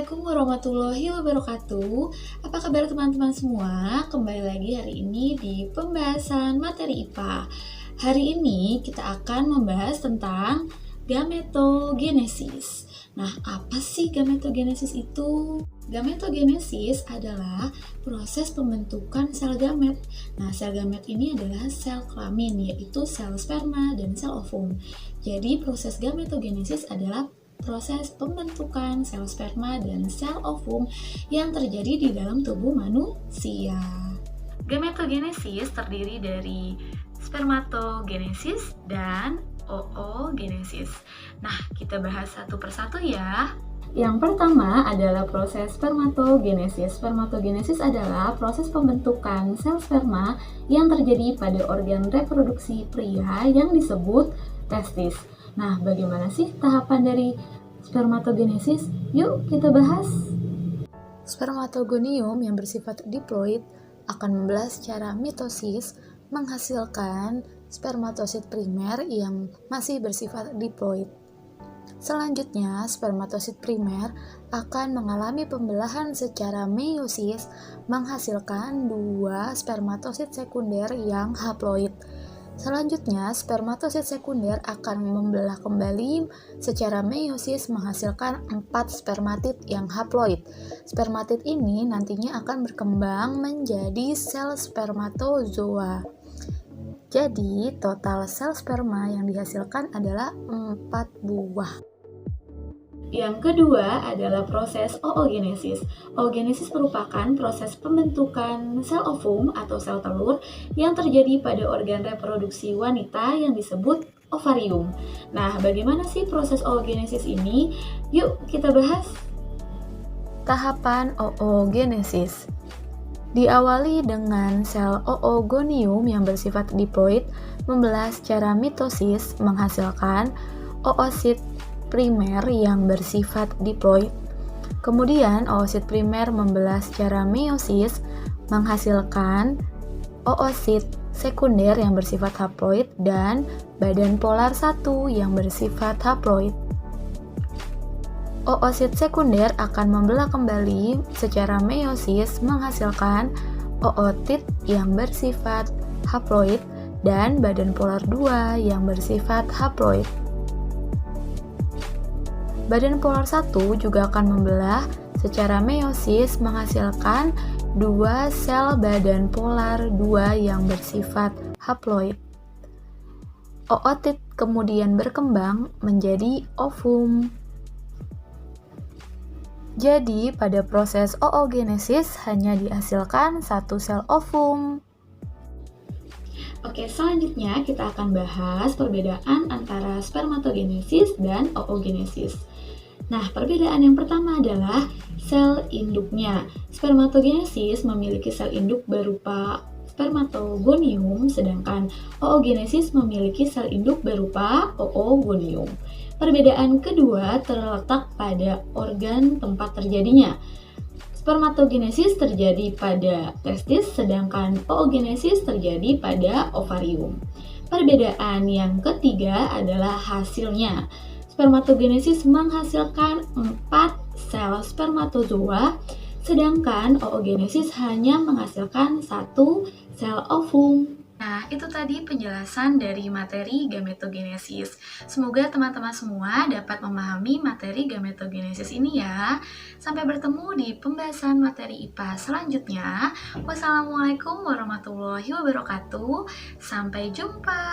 Assalamualaikum warahmatullahi wabarakatuh. Apa kabar teman-teman semua? Kembali lagi hari ini di pembahasan materi IPA. Hari ini kita akan membahas tentang gametogenesis. Nah, apa sih gametogenesis itu? Gametogenesis adalah proses pembentukan sel gamet. Nah, sel gamet ini adalah sel kelamin, yaitu sel sperma dan sel ovum. Jadi, proses gametogenesis adalah proses pembentukan sel sperma dan sel ovum yang terjadi di dalam tubuh manusia. Gametogenesis terdiri dari spermatogenesis dan oogenesis. Nah, kita bahas satu persatu ya. Yang pertama adalah proses spermatogenesis. Spermatogenesis adalah proses pembentukan sel sperma yang terjadi pada organ reproduksi pria yang disebut testis. Nah, bagaimana sih tahapan dari spermatogenesis? Yuk kita bahas. Spermatogonium yang bersifat diploid akan membelah secara mitosis menghasilkan spermatosit primer yang masih bersifat diploid. Selanjutnya, spermatosit primer akan mengalami pembelahan secara meiosis menghasilkan dua spermatosit sekunder yang haploid. Selanjutnya, spermatosit sekunder akan membelah kembali secara meiosis menghasilkan 4 spermatid yang haploid. Spermatid ini nantinya akan berkembang menjadi sel spermatozoa. Jadi, total sel sperma yang dihasilkan adalah 4 buah. Yang kedua adalah proses oogenesis. Oogenesis merupakan proses pembentukan sel ovum atau sel telur yang terjadi pada organ reproduksi wanita yang disebut ovarium. Nah, bagaimana sih proses oogenesis ini? Yuk kita bahas. Tahapan oogenesis diawali dengan sel oogonium yang bersifat diploid membelah secara mitosis menghasilkan oosit primer yang bersifat diploid. Kemudian oosit primer membelah secara meiosis menghasilkan oosit sekunder yang bersifat haploid dan badan polar 1 yang bersifat haploid. Oosit sekunder akan membelah kembali secara meiosis menghasilkan ootit yang bersifat haploid dan badan polar 2 yang bersifat haploid. Badan polar 1 juga akan membelah secara meiosis menghasilkan dua sel badan polar 2 yang bersifat haploid. Ootit kemudian berkembang menjadi ovum. Jadi, pada proses oogenesis hanya dihasilkan satu sel ovum. Oke, selanjutnya kita akan bahas perbedaan antara spermatogenesis dan oogenesis. Nah, perbedaan yang pertama adalah sel induknya. Spermatogenesis memiliki sel induk berupa spermatogonium, sedangkan oogenesis memiliki sel induk berupa oogonium. Perbedaan kedua terletak pada organ tempat terjadinya. Spermatogenesis terjadi pada testis, sedangkan oogenesis terjadi pada ovarium. Perbedaan yang ketiga adalah hasilnya. Spermatogenesis menghasilkan 4 sel spermatozoa, sedangkan oogenesis hanya menghasilkan 1 sel ovum. Nah, itu tadi penjelasan dari materi gametogenesis. Semoga teman-teman semua dapat memahami materi gametogenesis ini ya. Sampai bertemu di pembahasan materi IPA selanjutnya. Wassalamualaikum warahmatullahi wabarakatuh. Sampai jumpa.